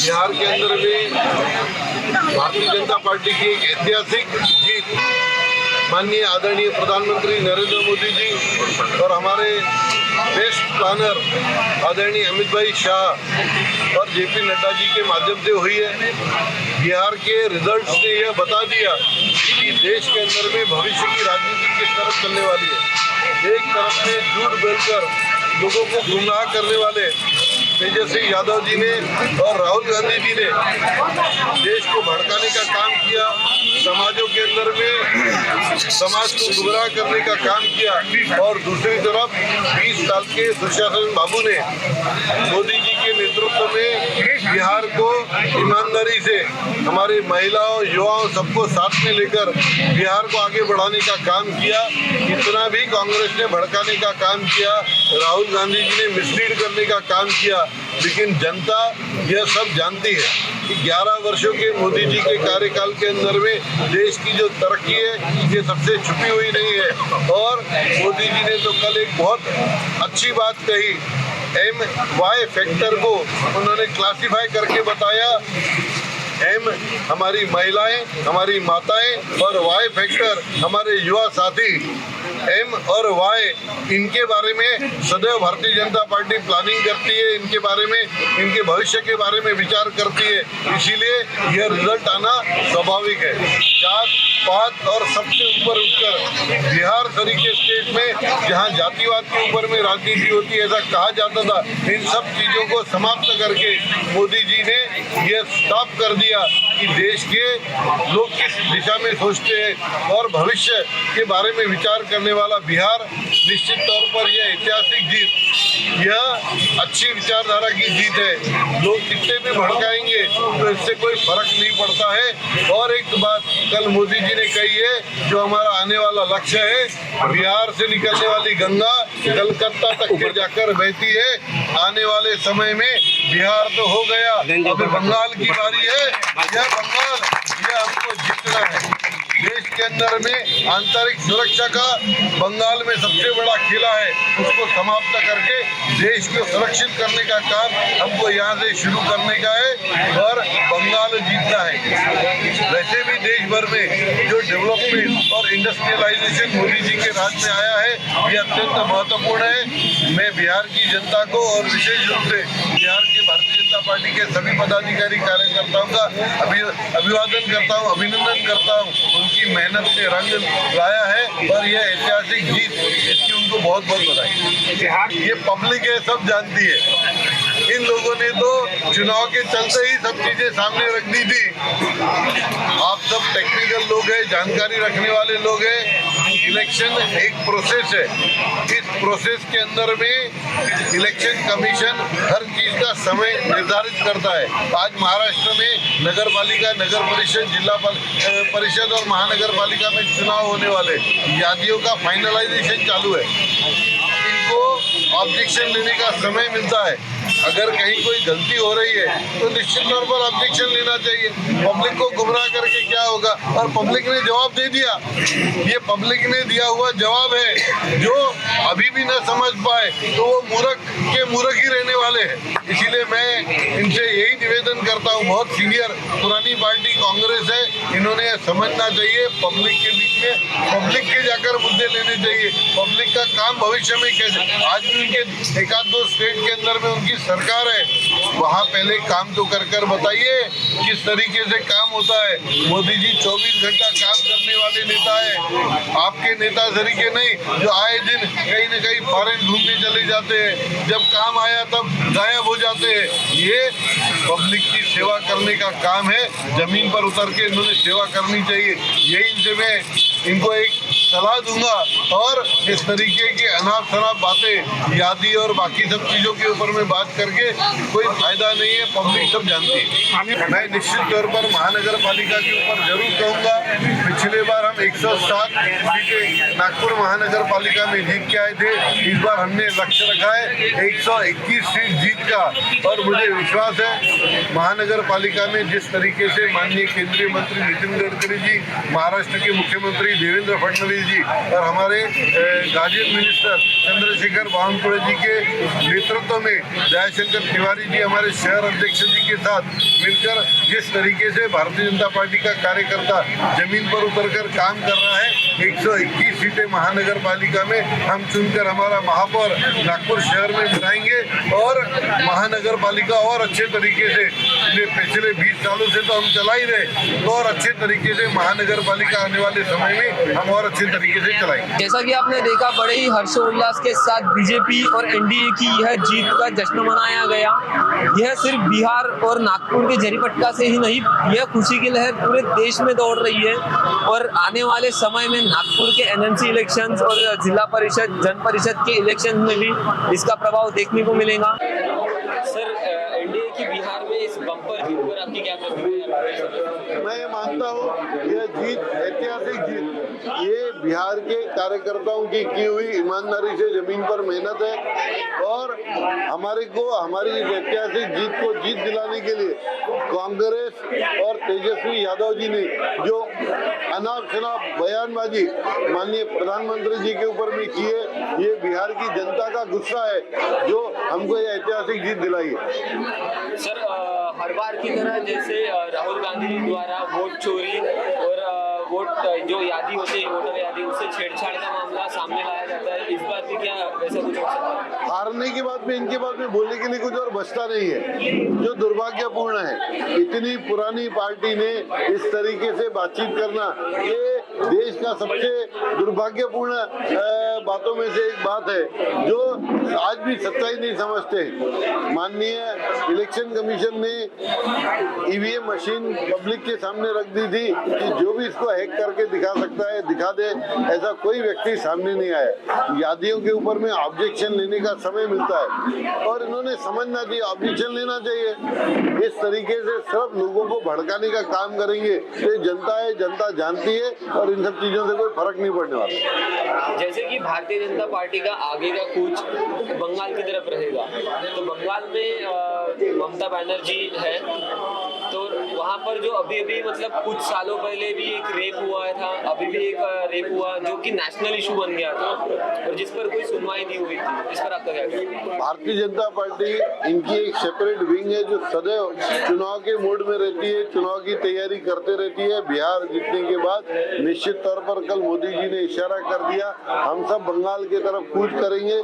बिहार के अंदर भी भारतीय जनता पार्टी की एक ऐतिहासिक जीत माननीय आदरणीय प्रधानमंत्री नरेंद्र मोदी जी और हमारे बेस्ट प्लानर आदरणीय अमित भाई शाह और जेपी नड्डा जी के माध्यम से हुई है। बिहार के रिजल्ट्स ने यह बता दिया कि देश के अंदर में भविष्य की राजनीति किस तरफ चलने वाली है। एक तरफ में झूठ बोलकर लोगों को गुमराह करने वाले तेजस्वी यादव जी ने और राहुल गांधी जी ने देश को भड़काने का काम किया, समाजों के अंदर में समाज को गुमराह करने का काम किया, और दूसरी तरफ 20 साल के दुशासन बाबू ने मोदी जी के नेतृत्व में बिहार को ईमानदारी से हमारे महिलाओं युवाओं सबको साथ में लेकर बिहार को आगे बढ़ाने का काम किया। इतना भी कांग्रेस ने भड़काने का काम किया, राहुल गांधी जी ने मिसलीड करने का काम किया, लेकिन जनता यह सब जानती है कि 11 वर्षों के मोदी जी के कार्यकाल के अंदर में देश की जो तरक्की है ये सबसे छुपी हुई नहीं है। और मोदी जी ने तो कल एक बहुत अच्छी बात कही, MY फैक्टर को उन्होंने क्लासिफाई करके बताया। M हमारी महिलाएं, हमारी माताएं, और Y फैक्टर हमारे युवा साथी। M और Y इनके बारे में सदैव भारतीय जनता पार्टी प्लानिंग करती है, इनके बारे में, इनके भविष्य के बारे में विचार करती है, इसीलिए यह रिजल्ट आना स्वाभाविक है। जात पात और सबसे ऊपर उठकर बिहार तरीके स्टेट में जहां जातिवाद के ऊपर में राजनीति होती है ऐसा कहा जाता था, इन सब चीजों को समाप्त करके मोदी जी ने यह स्टॉप कर दिया कि देश के लोग किस दिशा में सोचते हैं और भविष्य के बारे में विचार करने वाला बिहार निश्चित तौर पर यह ऐतिहासिक जीत, यह अच्छी विचारधारा की जीत है। लोग कितने भी भड़काएंगे तो इससे कोई फर्क नहीं पड़ता है। और एक बात कल मोदी जी ने कही है, जो हमारा आने वाला लक्ष्य है, बिहार से निकलने वाली गंगा कलकत्ता तक के जाकर बहती है। आने वाले समय में बिहार तो हो गया, अभी बंगाल की बारी है। यह बंगाल, यह हमको जीतना है। देश के अंदर में आंतरिक सुरक्षा का बंगाल में सबसे बड़ा किला है, उसको समाप्त करके देश को सुरक्षित करने का काम हमको यहाँ से शुरू करने का है और बंगाल जीतना है। वैसे भी देश भर में जो डेवलपमेंट और इंडस्ट्रियलाइजेशन मोदी जी के राज में आया है ये अत्यंत महत्वपूर्ण है। मैं बिहार की जनता को और विशेष रूप से बिहार के भारतीय जनता पार्टी के सभी पदाधिकारी कार्यकर्ताओं का अभिवादन करता हूँ, अभिनंदन करता हूँ। उनकी मेहनत से रंग लाया है और यह ऐतिहासिक जीत, इसकी उनको बहुत बहुत बधाई। ये पब्लिक है, सब जानती है। इन लोगों ने तो चुनाव के चलते ही सब चीजें सामने रख दी थी। आप सब टेक्निकल लोग हैं, जानकारी रखने वाले लोग हैं। इलेक्शन एक प्रोसेस है, इस प्रोसेस के अंदर में इलेक्शन कमीशन हर चीज का समय निर्धारित करता है। आज महाराष्ट्र में नगर पालिका, नगर परिषद, जिला परिषद और महानगर पालिका में चुनाव होने वाले, यादियों का फाइनलाइजेशन चालू है। इनको ऑब्जेक्शन लेने का समय मिलता है। अगर कहीं कोई गलती हो रही है तो निश्चित तौर पर ऑब्जेक्शन लेना चाहिए। पब्लिक को गुमराह करके क्या होगा, और पब्लिक ने जवाब दे दिया। ये पब्लिक ने दिया हुआ जवाब है। जो अभी भी न समझ पाए तो वो मूर्ख के मूर्ख ही रहने वाले हैं। इसीलिए मैं इनसे यही निवेदन करता हूँ, बहुत सीनियर पुरानी पार्टी कांग्रेस है, इन्होंने समझना चाहिए पब्लिक के बीच में पब्लिक के जाकर मुद्दे लेने चाहिए। पब्लिक का काम भविष्य में कैसे, आज भी उनके एक आध दो स्टेट के अंदर में उनकी सरकार है, वहाँ पहले काम तो कर बताइए किस तरीके से काम होता है। मोदी जी 24 घंटा काम करने वाले नेता है, आपके नेता तरीके नहीं जो आए दिन कहीं न कहीं फॉरेन घूमने चले जाते हैं, जब काम आया तब गायब हो जाते हैं। ये पब्लिक की सेवा करने का काम है, जमीन पर उतर के इन्होंने सेवा करनी चाहिए। यही इनसे मैं इनको एक सलाह दूंगा। और इस तरीके की अनाप शनाप बातें, यादी और बाकी सब चीज़ों के ऊपर में बात करके कोई फायदा नहीं है, पब्लिक सब जानती है। मैं निश्चित तौर पर महानगर पालिका के ऊपर जरूर कहूँगा, पिछले बार हम 107 सीटें नागपुर महानगर पालिका में जीत के आए थे। इस बार हमने लक्ष्य रखा है 121 सीट जीत का। और मुझे विश्वास है महानगर पालिका में जिस तरीके से माननीय केंद्रीय मंत्री नितिन गडकरी जी, महाराष्ट्र के मुख्यमंत्री देवेंद्र फडणवीस जी और हमारे गार्जियन मिनिस्टर चंद्रशेखर बावनकुळे जी के नेतृत्व में दयाशंकर तिवारी जी हमारे शहर अध्यक्ष जी के साथ मिलकर जिस तरीके से भारतीय जनता पार्टी का कार्यकर्ता जमीन पर उतरकर काम कर रहा है, 121 सीटें महानगर पालिका में हम चुनकर हमारा महापौर नागपुर शहर में बनाएंगे और महानगर पालिका और अच्छे तरीके से पिछले 20 सालों से तो हम चला ही रहे, तो और अच्छे तरीके से महानगर पालिका आने वाले समय में हम और अच्छे तरीके से चलाएंगे। जैसा कि आपने देखा, बड़े ही हर्षोल्लास के साथ बीजेपी और एनडीए की यह जीत का जश्न मनाया गया। यह सिर्फ बिहार और नागपुर के जरीपटका से ही नहीं, यह खुशी की लहर पूरे देश में दौड़ रही है और आने वाले समय में नागपुर के एनएमसी इलेक्शंस और जिला परिषद, जन परिषद के इलेक्शन में भी इसका प्रभाव देखने को मिलेगा। सर, एनडीए की बिहार में इस बम्पर जीत पर आपकी क्या प्रतिक्रिया है? मैं मानता हूँ यह जीत ऐतिहासिक जीत ये बिहार के कार्यकर्ताओं की हुई ईमानदारी से जमीन पर मेहनत है और हमारी इस ऐतिहासिक जीत को जीत दिलाने के लिए कांग्रेस और तेजस्वी यादव जी ने जो अनाप शनाप बयानबाजी माननीय प्रधानमंत्री जी के ऊपर भी की है, ये बिहार की जनता का गुस्सा है जो हमको ये ऐतिहासिक जीत दिलाई है। सर, हर बार की तरह जैसे राहुल गांधी द्वारा वोट चोरी और वोट जो यादी होती है, वोटर यादी, उससे छेड़छाड़ का मामला सामने लाया जाता है, इस बार भी क्या वैसा कुछ हो सकता है? हारने के बाद में इनके बाद में बोलने के लिए कुछ और बचता नहीं है, जो दुर्भाग्यपूर्ण है। इतनी पुरानी पार्टी ने इस तरीके से बातचीत करना, ये देश का सबसे दुर्भाग्यपूर्ण बातों में से एक बात है जो आज भी सच्चाई नहीं समझते। माननीय इलेक्शन कमीशन ने ईवीएम मशीन पब्लिक के सामने रख दी थी कि जो भी इसको हैक करके दिखा सकता है दिखा दे, ऐसा कोई व्यक्ति सामने नहीं आया। यादियों के ऊपर में ऑब्जेक्शन लेने का समय मिलता है और इन्होंने समझना चाहिए ऑब्जेक्शन लेना चाहिए। इस तरीके से सिर्फ लोगों को भड़काने का काम करेंगे। ये जनता है, जनता जानती है और इन सब चीजों से कोई फर्क नहीं पड़ने वाला। जैसे कि भारतीय जनता पार्टी का आगे का कूच बंगाल की तरफ रहेगा, तो बंगाल में ममता बनर्जी है, तो वहाँ पर जो अभी मतलब कुछ सालों पहले भी एक रेप हुआ था, अभी भी एक रेप हुआ जो कि नेशनल इशू बन गया था और जिस पर कोई सुनवाई नहीं हुई थी। इस पर आपका क्या कहना है? भारतीय जनता पार्टी इनकी एक सेपरेट विंग है जो सदैव चुनाव के मोड में रहती है, चुनाव की तैयारी करते रहती है। बिहार जीतने के बाद निश्चित तौर पर कल मोदी जी ने इशारा कर दिया, हम सब बंगाल की तरफ कूच करेंगे।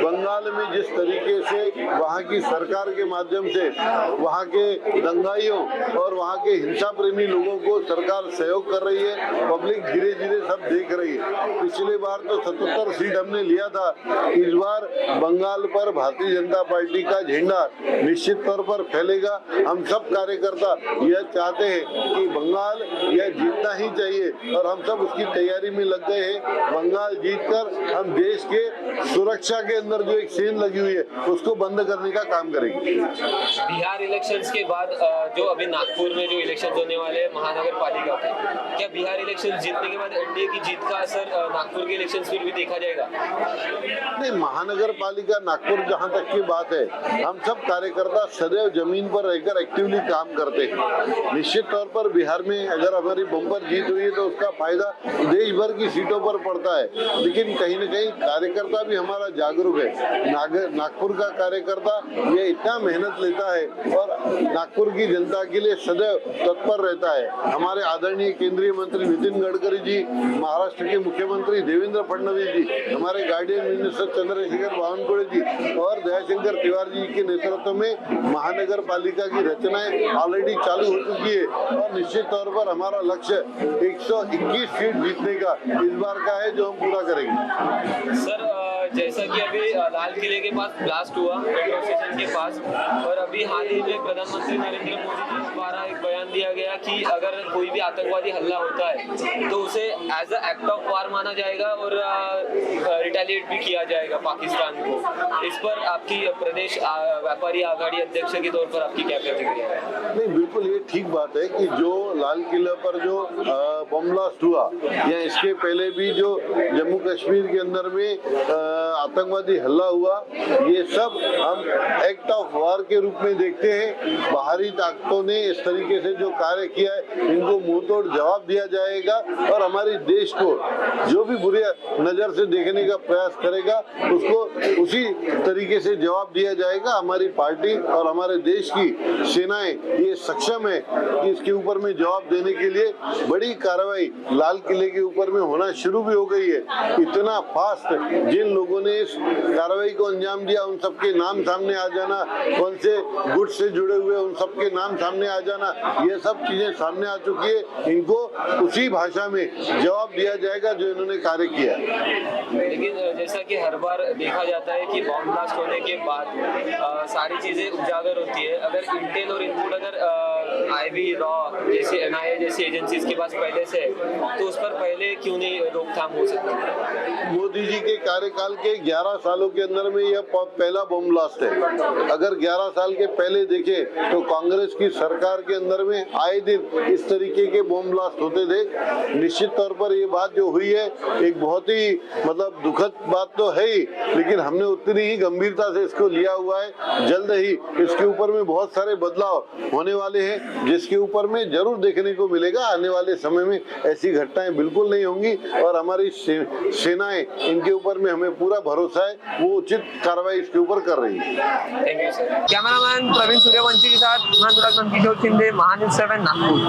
बंगाल में जिस तरीके से वहाँ की सरकार के माध्यम से वहाँ के दंगाइयों और वहाँ के हिंसा प्रेमी लोगों को सरकार सहयोग कर रही है, पब्लिक धीरे धीरे सब देख रही है। पिछले बार तो 77 सीट हमने लिया था, इस बार बंगाल पर भारतीय जनता पार्टी का झंडा निश्चित तौर पर फैलेगा। हम सब कार्यकर्ता यह चाहते हैं कि बंगाल यह जीतना ही चाहिए और हम सब उसकी तैयारी में लग गए हैं। बंगाल जीतकर हम देश के सुरक्षा के अंदर जो एक सेन लगी हुई है उसको बंद करने का काम करेंगे। बिहार इलेक्शंस के बाद जो अभी नागपुर में जो इलेक्शन होने वाले हैं महानगर पालिका के, क्या बिहार इलेक्शन जीतने के बाद एनडीए की जीत का असर नागपुर के इलेक्शन में भी देखा जाएगा? नहीं, महानगर पालिका नागपुर जहाँ तक की बात है, हम सब कार्यकर्ता सदैव जमीन पर रहकर एक्टिवली काम करते हैं। निश्चित तौर पर बिहार में अगर हमारी बम्पर जीत हुई है तो उसका फायदा देश भर की सीटों पर पड़ता है, लेकिन कहीं न कहीं कार्यकर्ता भी हमारा जागरूक है। नागपुर का कार्यकर्ता ये इतना मेहनत लेता है और नागपुर की जनता के लिए सदैव तत्पर रहता है। हमारे आदरणीय केंद्रीय मंत्री नितिन गडकरी जी, महाराष्ट्र के मुख्यमंत्री देवेंद्र फडणवीस जी, हमारे गार्डियन मिनिस्टर चंद्रशेखर बावनकुळे जी और दयाशंकर तिवारी जी के नेतृत्व में महानगर पालिका की रचनाएं ऑलरेडी चालू हो चुकी है और निश्चित तौर पर हमारा लक्ष्य 121 सीट जीतने का इस बार का है जो हम पूरा करेंगे। सर, जैसा कि अभी लाल किले के पास ब्लास्ट हुआ मेट्रो स्टेशन के पास, और अभी हाल ही में प्रधानमंत्री नरेंद्र मोदी जी द्वारा एक बयान दिया गया कि अगर कोई भी आतंकवादी हमला होता है तो उसे as a act of war माना जाएगा और रिटेलिएट भी किया जाएगा पाकिस्तान को। इस पर आपकी प्रदेश व्यापारी आघाड़ी अध्यक्ष के तौर पर आपकी क्या प्रतिक्रिया है? नहीं, बिल्कुल ये ठीक बात है कि जो लाल किले पर जो बम ब्लास्ट हुआ या इसके पहले भी जो जम्मू कश्मीर के अंदर में आतंकवादी हमला हुआ, ये सब हम एक्ट ऑफ वार के रूप में देखते हैं। बाहरी ताकतों ने इस तरीके से जो कार्य किया है, इनको मुंह तोड़ जवाब दिया जाएगा और हमारे देश को जो भी बुरे नजर से देखने का प्रयास करेगा उसको उसी तरीके से जवाब दिया जाएगा। हमारी पार्टी और हमारे देश की सेनाएं ये सक्षम है कि इसके ऊपर में जवाब देने के लिए बड़ी कार्रवाई लाल किले के ऊपर में होना शुरू भी हो गई है। इतना फास्ट जिन लोगों ने इस कार्रवाई को अंजाम दिया, उन सबके नाम सामने आ जाना, कौन से गुट से जुड़े हुए उन सबके नाम सामने आ जाना, ये सब चीजें सामने आ चुकी है। इनको उसी भाषा में जवाब दिया जाएगा जो इन्होंने कार्य किया। लेकिन जैसा कि हर बार देखा जाता है कि बॉम्ब ब्लास्ट होने के बाद सारी चीजें उजागर होती है। अगर इंटेल और इनपुट अगर आईबी रॉ जैसे एनआईए जैसी एजेंसीज के पास पहले से है, तो उस पर पहले क्यों नहीं रोकथाम हो सकती? मोदी जी के कार्यकाल के 11 सालों के अंदर में यह पहला बम ब्लास्ट है। अगर 11 साल के पहले देखें तो कांग्रेस की सरकार के अंदर में आए दिन इस तरीके के बम ब्लास्ट होते थे। निश्चित तौर पर ये बात जो हुई है एक बहुत ही मतलब दुखद बात तो है ही, लेकिन हमने उतनी ही गंभीरता से इसको लिया हुआ है। जल्द ही इसके ऊपर में बहुत सारे बदलाव होने वाले हैं, जिसके ऊपर में जरूर देखने को मिलेगा। आने वाले समय में ऐसी घटनाएं बिल्कुल नहीं होंगी और हमारी सेनाएं इनके ऊपर में हमें पूरा भरोसा है, वो उचित कार्रवाई इसके ऊपर कर रही है। Thank you sir. Cameraman Praveen Suryavanshi के साथ मैं किशोर शिंदे, महान्यूज़ 7 नागपुर।